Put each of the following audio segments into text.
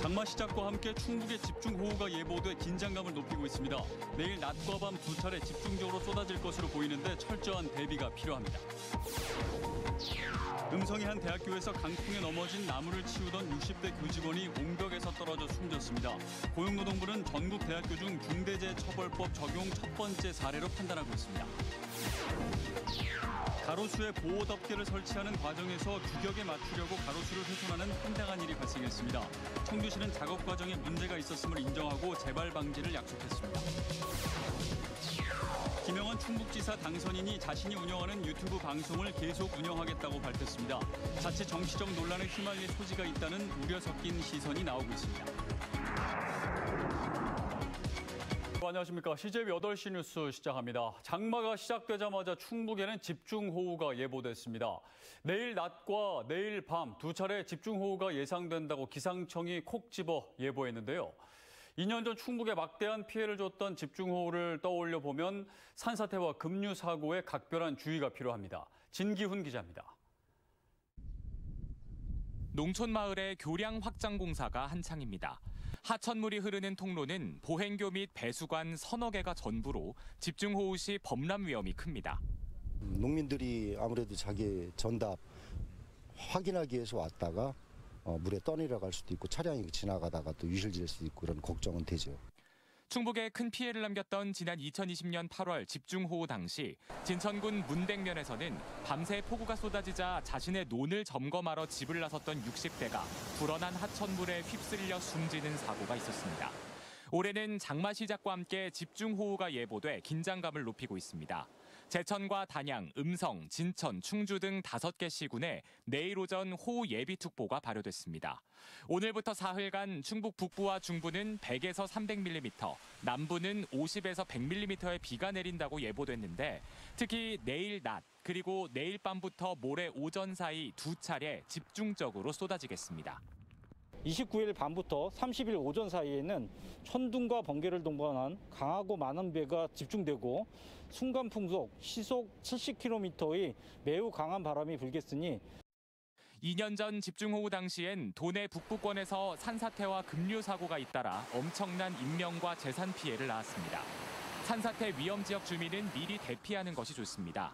장마 시작과 함께 충북에 집중호우가 예보돼 긴장감을 높이고 있습니다. 내일 낮과 밤 두 차례 집중적으로 쏟아질 것으로 보이는데 철저한 대비가 필요합니다. 음성의 한 대학교에서 강풍에 넘어진 나무를 치우던 60대 교직원이 옹벽에서 떨어져 숨졌습니다. 고용노동부는 전국 대학교 중 중대재해처벌법 적용 첫 번째 사례로 판단하고 있습니다. 가로수에 보호 덮개를 설치하는 과정에서 규격에 맞추려고 가로수를 훼손하는 황당한 일이 발생했습니다. 청주시는 작업 과정에 문제가 있었음을 인정하고 재발 방지를 약속했습니다. 김영원 충북지사 당선인이 자신이 운영하는 유튜브 방송을 계속 운영하겠다고 밝혔습니다. 자칫 정치적 논란에 휘말릴 소지가 있다는 우려 섞인 시선이 나오고 있습니다. 안녕하십니까. CJB 8시 뉴스 시작합니다. 장마가 시작되자마자 충북에는 집중호우가 예보됐습니다. 내일 낮과 내일 밤 두 차례 집중호우가 예상된다고 기상청이 콕 집어 예보했는데요. 2년 전 충북에 막대한 피해를 줬던 집중호우를 떠올려 보면 산사태와 급류 사고에 각별한 주의가 필요합니다. 진기훈 기자입니다. 농촌 마을의 교량 확장 공사가 한창입니다. 하천물이 흐르는 통로는 보행교 및 배수관 서너 개가 전부로 집중호우 시 범람 위험이 큽니다. 농민들이 아무래도 자기 전답 확인하기 위해서 왔다가 물에 떠내려갈 수도 있고 차량이 지나가다가 또 유실될 수도 있고 그런 걱정은 되죠. 충북에 큰 피해를 남겼던 지난 2020년 8월 집중호우 당시 진천군 문백면에서는 밤새 폭우가 쏟아지자 자신의 논을 점검하러 집을 나섰던 60대가 불어난 하천물에 휩쓸려 숨지는 사고가 있었습니다. 올해는 장마 시작과 함께 집중호우가 예보돼 긴장감을 높이고 있습니다. 제천과 단양, 음성, 진천, 충주 등 5개 시군에 내일 오전 호우 예비특보가 발효됐습니다. 오늘부터 사흘간 충북 북부와 중부는 100에서 300mm, 남부는 50에서 100mm의 비가 내린다고 예보됐는데 특히 내일 낮 그리고 내일 밤부터 모레 오전 사이 두 차례 집중적으로 쏟아지겠습니다. 29일 밤부터 30일 오전 사이에는 천둥과 번개를 동반한 강하고 많은 비가 집중되고 순간 풍속 시속 70km의 매우 강한 바람이 불겠으니 2년 전 집중호우 당시엔 도내 북부권에서 산사태와 급류 사고가 잇따라 엄청난 인명과 재산 피해를 낳았습니다. 산사태 위험 지역 주민은 미리 대피하는 것이 좋습니다.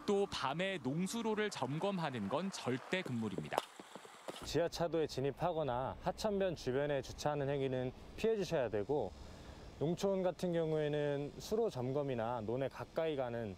또 밤에 농수로를 점검하는 건 절대 금물입니다. 지하차도에 진입하거나 하천변 주변에 주차하는 행위는 피해 주셔야 되고 농촌 같은 경우에는 수로 점검이나 논에 가까이 가는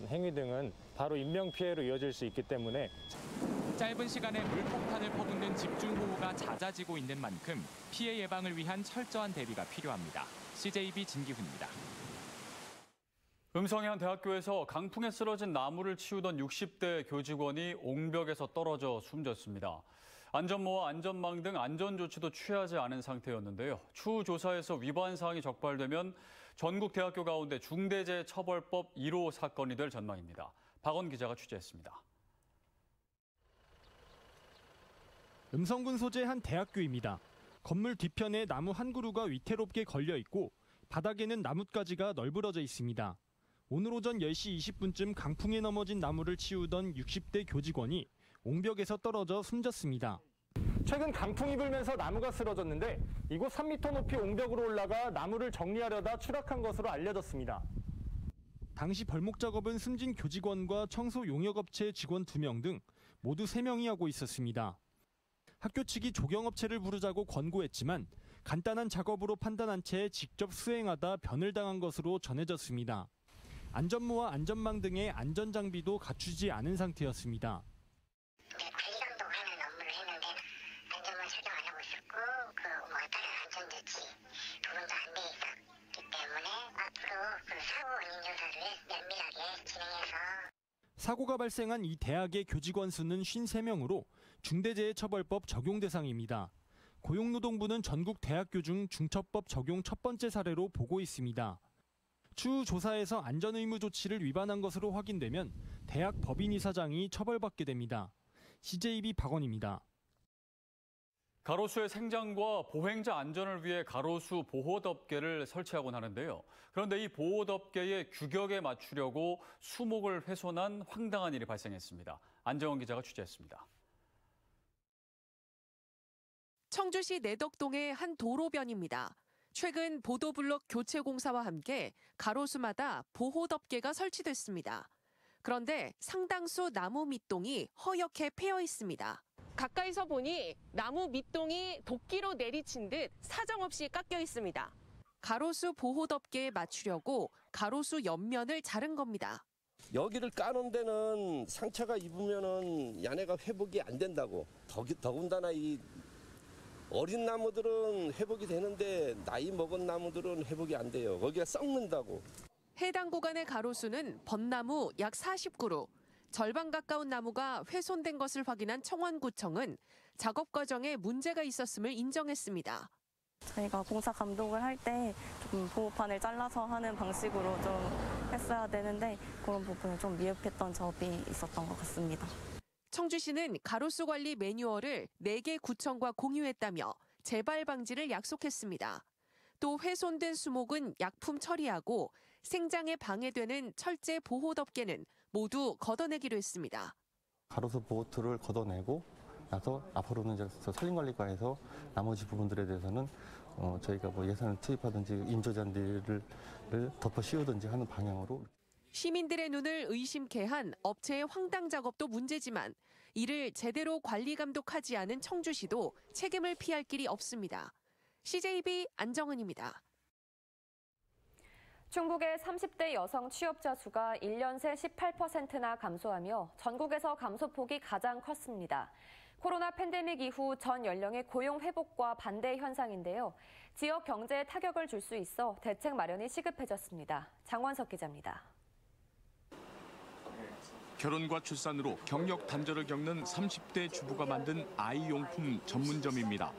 행위 등은 바로 인명피해로 이어질 수 있기 때문에 짧은 시간에 물폭탄을 퍼붓는 집중호우가 잦아지고 있는 만큼 피해 예방을 위한 철저한 대비가 필요합니다. CJB 진기훈입니다. 음성의 한 대학교에서 강풍에 쓰러진 나무를 치우던 60대 교직원이 옹벽에서 떨어져 숨졌습니다. 안전모와 안전망 등 안전조치도 취하지 않은 상태였는데요. 추후 조사에서 위반 사항이 적발되면 전국 대학교 가운데 중대재해처벌법 1호 사건이 될 전망입니다. 박원 기자가 취재했습니다. 음성군 소재 한 대학교입니다. 건물 뒤편에 나무 한 그루가 위태롭게 걸려 있고 바닥에는 나뭇가지가 널브러져 있습니다. 오늘 오전 10시 20분쯤 강풍에 넘어진 나무를 치우던 60대 교직원이 옹벽에서 떨어져 숨졌습니다. 최근 강풍이 불면서 나무가 쓰러졌는데 이곳 3m 높이 옹벽으로 올라가 나무를 정리하려다 추락한 것으로 알려졌습니다. 당시 벌목 작업은 숨진 교직원과 청소 용역업체 직원 2명 등 모두 3명이 하고 있었습니다. 학교 측이 조경업체를 부르자고 권고했지만 간단한 작업으로 판단한 채 직접 수행하다 변을 당한 것으로 전해졌습니다. 안전모와 안전망 등의 안전장비도 갖추지 않은 상태였습니다. 관리 감독하는 업무를 했는데 안전만 착용 안 하고 있었고 다른 안전조치 부분도 안 돼 있었기 때문에 앞으로 사고 원인 조사를 면밀하게 진행해서 사고가 발생한 이 대학의 교직원 수는 53명으로 중대재해처벌법 적용 대상입니다. 고용노동부는 전국 대학교 중 중처법 적용 첫 번째 사례로 보고 있습니다. 추후 조사에서 안전의무 조치를 위반한 것으로 확인되면 대학 법인이사장이 처벌받게 됩니다. CJB 박원입니다. 가로수의 생장과 보행자 안전을 위해 가로수 보호덮개를 설치하곤 하는데요. 그런데 이 보호덮개의 규격에 맞추려고 수목을 훼손한 황당한 일이 발생했습니다. 안정원 기자가 취재했습니다. 청주시 내덕동의 한 도로변입니다. 최근 보도블록 교체 공사와 함께 가로수마다 보호덮개가 설치됐습니다. 그런데 상당수 나무 밑동이 허옇게 패여 있습니다. 가까이서 보니 나무 밑동이 도끼로 내리친 듯 사정없이 깎여 있습니다. 가로수 보호덮개에 맞추려고 가로수 옆면을 자른 겁니다. 여기를 까는 데는 상처가 입으면은 야네가 회복이 안 된다고. 더군다나 이 어린 나무들은 회복이 되는데 나이 먹은 나무들은 회복이 안 돼요. 거기가 썩는다고. 해당 구간의 가로수는 벚나무 약 40그루, 절반 가까운 나무가 훼손된 것을 확인한 청원구청은 작업 과정에 문제가 있었음을 인정했습니다. 저희가 공사 감독을 할 때 좀 보호판을 잘라서 하는 방식으로 좀 했어야 되는데 그런 부분에 좀 미흡했던 점이 있었던 것 같습니다. 청주시는 가로수 관리 매뉴얼을 4개 구청과 공유했다며 재발 방지를 약속했습니다. 또 훼손된 수목은 약품 처리하고 생장에 방해되는 철제 보호덮개는 모두 걷어내기로 했습니다. 가로수 보호틀을 걷어내고 나서 앞으로는 이제 산림관리과에서 나머지 부분들에 대해서는 저희가 뭐 예산을 투입하든지 인조잔디를 덮어 씌우든지 하는 방향으로. 시민들의 눈을 의심케 한 업체의 황당 작업도 문제지만 이를 제대로 관리 감독하지 않은 청주시도 책임을 피할 길이 없습니다. CJB 안정은입니다. 충북의 30대 여성 취업자 수가 1년 새 18%나 감소하며 전국에서 감소폭이 가장 컸습니다. 코로나 팬데믹 이후 전 연령의 고용 회복과 반대 현상인데요. 지역 경제에 타격을 줄 수 있어 대책 마련이 시급해졌습니다. 장원석 기자입니다. 결혼과 출산으로 경력 단절을 겪는 30대 주부가 만든 아이용품 전문점입니다.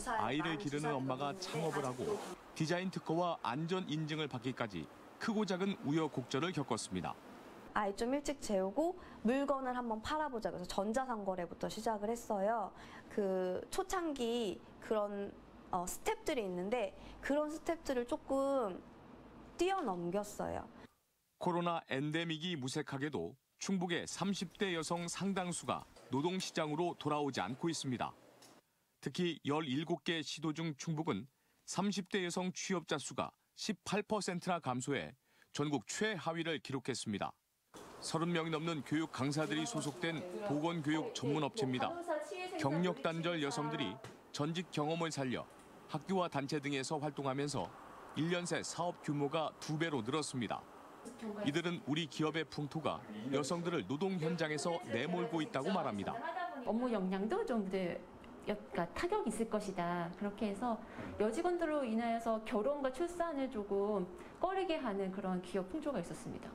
아이를 기르는 엄마가 창업을 하고 디자인 특허와 안전 인증을 받기까지 크고 작은 우여곡절을 겪었습니다. 아이 좀 일찍 재우고 물건을 한번 팔아보자. 그래서 전자상거래부터 시작을 했어요. 그 초창기 그런 스텝들이 있는데 그런 스텝들을 조금 뛰어넘겼어요. 코로나 엔데믹이 무색하게도 충북의 30대 여성 상당수가 노동시장으로 돌아오지 않고 있습니다. 특히 17개 시도 중 충북은 30대 여성 취업자 수가 18%나 감소해 전국 최하위를 기록했습니다. 30명이 넘는 교육 강사들이 소속된 보건교육 전문업체입니다. 경력 단절 여성들이 전직 경험을 살려 학교와 단체 등에서 활동하면서 1년 새 사업 규모가 2배로 늘었습니다. 이들은 우리 기업의 풍토가 여성들을 노동 현장에서 내몰고 있다고 말합니다. 업무 역량도 좀 타격이 있을 것이다. 그렇게 해서 여직원들로 인하여서 결혼과 출산을 조금 꺼리게 하는 그런 기업 풍조가 있었습니다.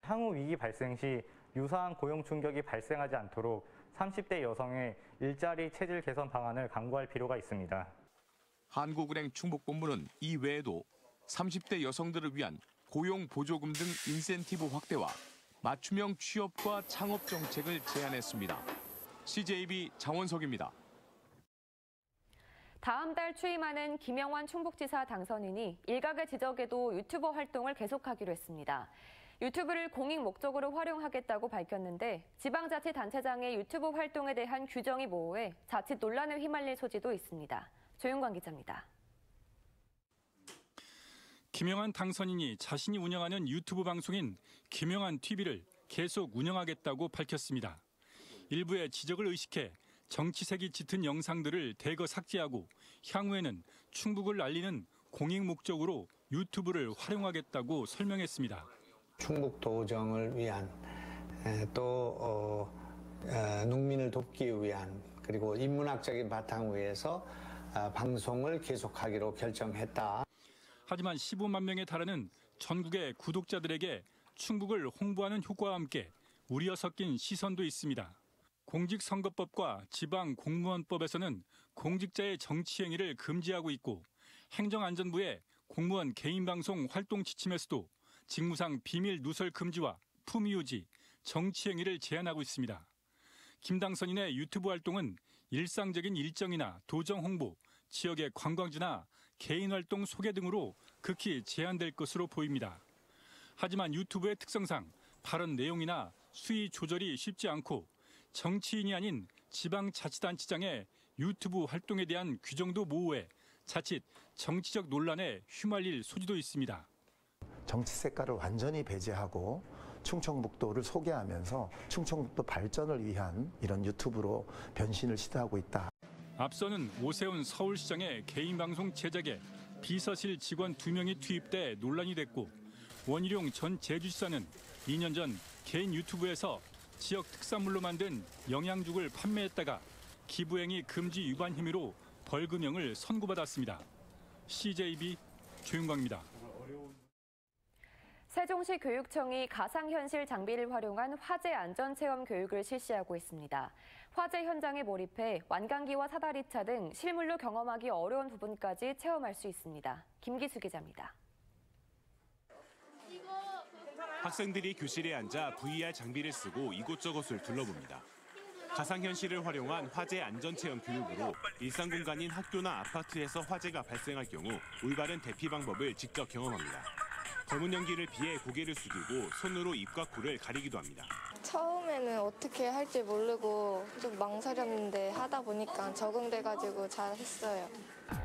향후 위기 발생 시 유사한 고용 충격이 발생하지 않도록 30대 여성의 일자리 체질 개선 방안을 강구할 필요가 있습니다. 한국은행 충북본부는 이 외에도 30대 여성들을 위한 고용 보조금 등 인센티브 확대와 맞춤형 취업과 창업 정책을 제안했습니다. CJB 장원석입니다. 다음 달 취임하는 김영환 충북지사 당선인이 일각의 지적에도 유튜버 활동을 계속하기로 했습니다. 유튜브를 공익 목적으로 활용하겠다고 밝혔는데 지방자치단체장의 유튜브 활동에 대한 규정이 모호해 자칫 논란에 휘말릴 소지도 있습니다. 조윤광 기자입니다. 김영환 당선인이 자신이 운영하는 유튜브 방송인 김영환 TV를 계속 운영하겠다고 밝혔습니다. 일부의 지적을 의식해 정치색이 짙은 영상들을 대거 삭제하고 향후에는 충북을 알리는 공익 목적으로 유튜브를 활용하겠다고 설명했습니다. 충북 도정을 위한 또 농민을 돕기 위한 그리고 인문학적인 바탕 위에서 방송을 계속하기로 결정했다. 하지만 15만 명에 달하는 전국의 구독자들에게 충북을 홍보하는 효과와 함께 우려 섞인 시선도 있습니다. 공직선거법과 지방공무원법에서는 공직자의 정치행위를 금지하고 있고 행정안전부의 공무원 개인방송 활동 지침에서도 직무상 비밀 누설 금지와 품위 유지, 정치행위를 제한하고 있습니다. 김 당선인의 유튜브 활동은 일상적인 일정이나 도정 홍보, 지역의 관광지나 개인 활동 소개 등으로 극히 제한될 것으로 보입니다. 하지만 유튜브의 특성상 발언 내용이나 수위 조절이 쉽지 않고 정치인이 아닌 지방자치단체장의 유튜브 활동에 대한 규정도 모호해 자칫 정치적 논란에 휘말릴 소지도 있습니다. 정치 색깔을 완전히 배제하고 충청북도를 소개하면서 충청북도 발전을 위한 이런 유튜브로 변신을 시도하고 있다. 앞서는 오세훈 서울시장의 개인 방송 제작에 비서실 직원 2명이 투입돼 논란이 됐고, 원희룡 전 제주시장은 2년 전 개인 유튜브에서 지역 특산물로 만든 영양죽을 판매했다가 기부행위 금지 위반 혐의로 벌금형을 선고받았습니다. CJB 조윤광입니다. 세종시 교육청이 가상현실 장비를 활용한 화재 안전체험 교육을 실시하고 있습니다. 화재 현장에 몰입해 완강기와 사다리차 등 실물로 경험하기 어려운 부분까지 체험할 수 있습니다. 김기수 기자입니다. 학생들이 교실에 앉아 VR 장비를 쓰고 이곳저곳을 둘러봅니다. 가상현실을 활용한 화재 안전체험 교육으로 일상 공간인 학교나 아파트에서 화재가 발생할 경우 올바른 대피 방법을 직접 경험합니다. 검은 연기를 피해 고개를 숙이고 손으로 입과 코를 가리기도 합니다. 처음에는 어떻게 할지 모르고 좀 망설였는데 하다 보니까 적응돼가지고 잘 했어요.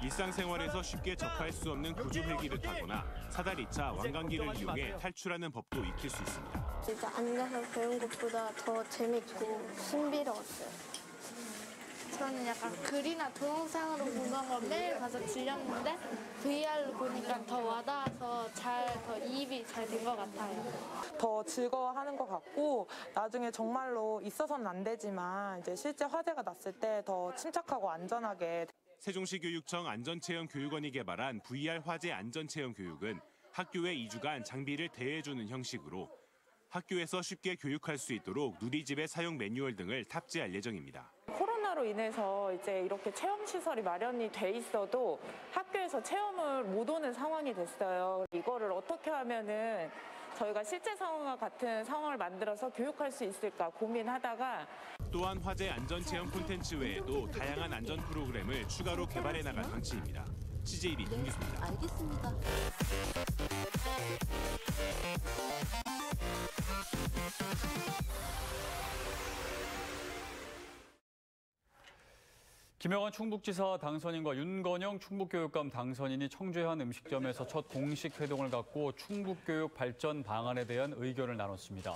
일상생활에서 쉽게 접할 수 없는 구조 헬기를 타거나 사다리차, 완강기를 이용해 탈출하는 법도 익힐 수 있습니다. 진짜 앉아서 배운 것보다 더 재밌고 신비로웠어요. 저는 약간 글이나 동영상으로 보던 거 매일 가서 질렸는데 VR로 보니까 더 와닿아서 더 이입이 잘 된 것 같아요. 더 즐거워하는 것 같고 나중에 정말로 있어서는 안 되지만 이제 실제 화재가 났을 때 더 침착하고 안전하게. 세종시 교육청 안전체험교육원이 개발한 VR 화재 안전체험 교육은 학교에 2주간 장비를 대여해주는 형식으로 학교에서 쉽게 교육할 수 있도록 누리집의 사용 매뉴얼 등을 탑재할 예정입니다. 코로나로 인해서 이제 이렇게 체험 시설이 마련이 돼 있어도 학교에서 체험을 못 오는 상황이 됐어요. 이거를 어떻게 하면은 저희가 실제 상황과 같은 상황을 만들어서 교육할 수 있을까 고민하다가 또한 화재 안전체험 콘텐츠 외에도 다양한 안전 프로그램을 추가로 개발해 나갈 방침입니다. CJB 김기수입니다. 알겠습니다. 김영환 충북지사 당선인과 윤건영 충북교육감 당선인이 청주의 한 음식점에서 첫 공식 회동을 갖고 충북교육 발전 방안에 대한 의견을 나눴습니다.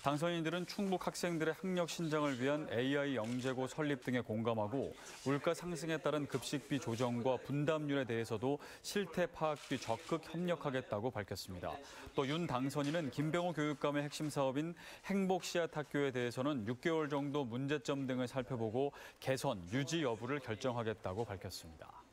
당선인들은 충북 학생들의 학력 신장을 위한 AI 영재고 설립 등에 공감하고 물가 상승에 따른 급식비 조정과 분담률에 대해서도 실태 파악 뒤 적극 협력하겠다고 밝혔습니다. 또 윤 당선인은 김병호 교육감의 핵심 사업인 행복 씨앗학교에 대해서는 6개월 정도 문제점 등을 살펴보고 개선, 유지 여부를 결정하겠다고 밝혔습니다.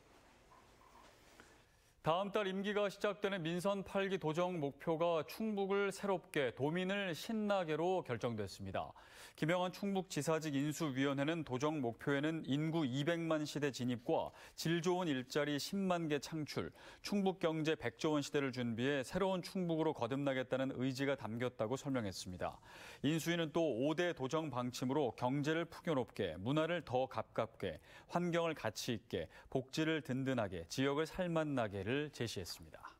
다음 달 임기가 시작되는 민선 8기 도정 목표가 충북을 새롭게 도민을 신나게로 결정됐습니다. 김영환 충북지사직 인수위원회는 도정 목표에는 인구 200만 시대 진입과 질 좋은 일자리 10만 개 창출, 충북 경제 100조 원 시대를 준비해 새로운 충북으로 거듭나겠다는 의지가 담겼다고 설명했습니다. 인수위는 또 5대 도정 방침으로 경제를 풍요롭게, 문화를 더 가깝게, 환경을 가치 있게, 복지를 든든하게, 지역을 살맛나게를 제시했습니다.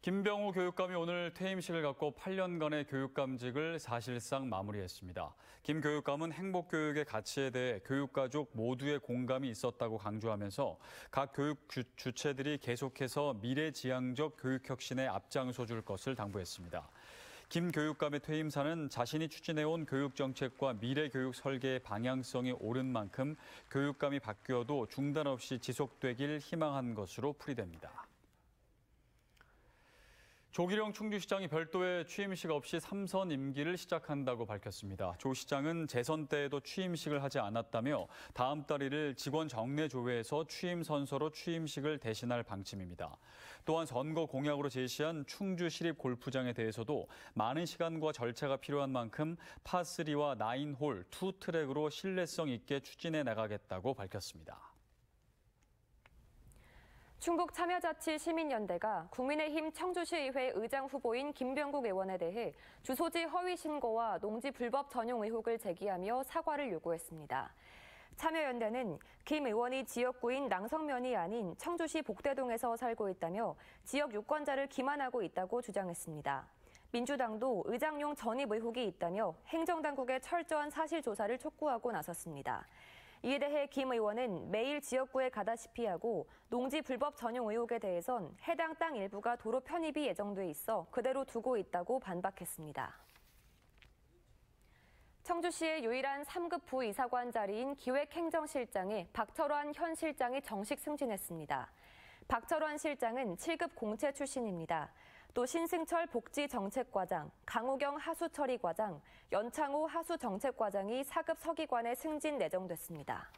김병호 교육감이 오늘 퇴임식을 갖고 8년간의 교육감직을 사실상 마무리했습니다. 김 교육감은 행복교육의 가치에 대해 교육가족 모두의 공감이 있었다고 강조하면서 각 교육 주체들이 계속해서 미래지향적 교육혁신에 앞장서 줄 것을 당부했습니다. 김 교육감의 퇴임사는 자신이 추진해온 교육정책과 미래교육 설계의 방향성이 옳은 만큼 교육감이 바뀌어도 중단 없이 지속되길 희망한 것으로 풀이됩니다. 조기령 충주시장이 별도의 취임식 없이 3선 임기를 시작한다고 밝혔습니다. 조 시장은 재선 때에도 취임식을 하지 않았다며 다음 달 1일 직원 정례 조회에서 취임 선서로 취임식을 대신할 방침입니다. 또한 선거 공약으로 제시한 충주 시립 골프장에 대해서도 많은 시간과 절차가 필요한 만큼 파3와 9홀 2트랙으로 신뢰성 있게 추진해 나가겠다고 밝혔습니다. 충북 참여자치시민연대가 국민의힘 청주시의회 의장 후보인 김병국 의원에 대해 주소지 허위 신고와 농지 불법 전용 의혹을 제기하며 사과를 요구했습니다. 참여연대는 김 의원이 지역구인 낭성면이 아닌 청주시 복대동에서 살고 있다며 지역 유권자를 기만하고 있다고 주장했습니다. 민주당도 의장용 전입 의혹이 있다며 행정당국의 철저한 사실조사를 촉구하고 나섰습니다. 이에 대해 김 의원은 매일 지역구에 가다시피 하고 농지 불법 전용 의혹에 대해선 해당 땅 일부가 도로 편입이 예정돼 있어 그대로 두고 있다고 반박했습니다. 청주시의 유일한 3급 부이사관 자리인 기획행정실장에 박철환 현 실장이 정식 승진했습니다. 박철환 실장은 7급 공채 출신입니다. 또 신승철 복지정책과장, 강호경 하수처리과장, 연창호 하수정책과장이 4급 서기관에 승진 내정됐습니다.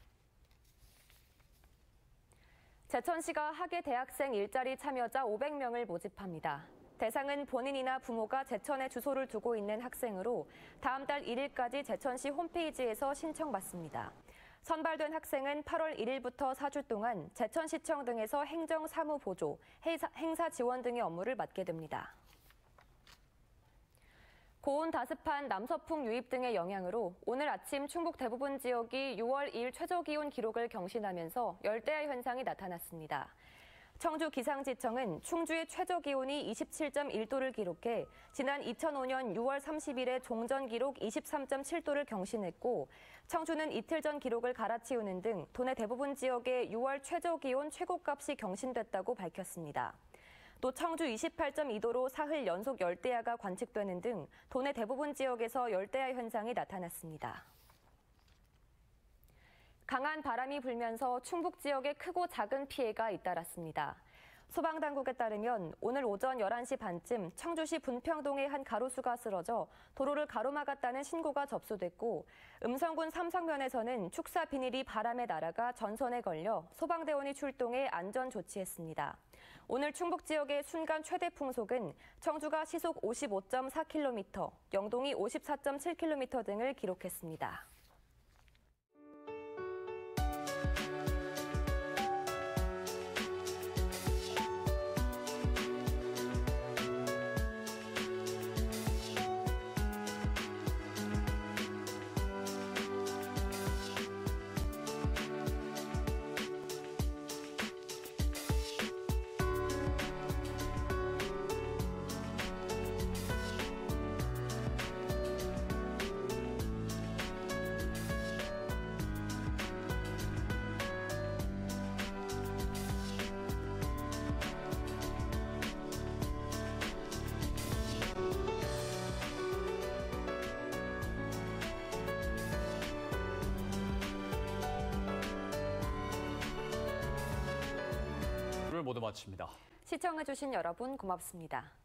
제천시가 학예 대학생 일자리 참여자 500명을 모집합니다. 대상은 본인이나 부모가 제천에 주소를 두고 있는 학생으로 다음 달 1일까지 제천시 홈페이지에서 신청받습니다. 선발된 학생은 8월 1일부터 4주 동안 제천시청 등에서 행정사무 보조, 행사 지원 등의 업무를 맡게 됩니다. 고온 다습한 남서풍 유입 등의 영향으로 오늘 아침 충북 대부분 지역이 6월 2일 최저기온 기록을 경신하면서 열대야 현상이 나타났습니다. 청주 기상지청은 충주의 최저기온이 27.1도를 기록해 지난 2005년 6월 30일에 종전 기록 23.7도를 경신했고 청주는 이틀 전 기록을 갈아치우는 등 도내 대부분 지역의 6월 최저기온 최고값이 경신됐다고 밝혔습니다. 또 청주 28.2도로 사흘 연속 열대야가 관측되는 등 도내 대부분 지역에서 열대야 현상이 나타났습니다. 강한 바람이 불면서 충북 지역에 크고 작은 피해가 잇따랐습니다. 소방당국에 따르면 오늘 오전 11시 반쯤 청주시 분평동의 한 가로수가 쓰러져 도로를 가로막았다는 신고가 접수됐고 음성군 삼성면에서는 축사 비닐이 바람에 날아가 전선에 걸려 소방대원이 출동해 안전 조치했습니다. 오늘 충북 지역의 순간 최대 풍속은 청주가 시속 55.4km, 영동이 54.7km 등을 기록했습니다. 모두 마칩니다. 시청해주신 여러분 고맙습니다.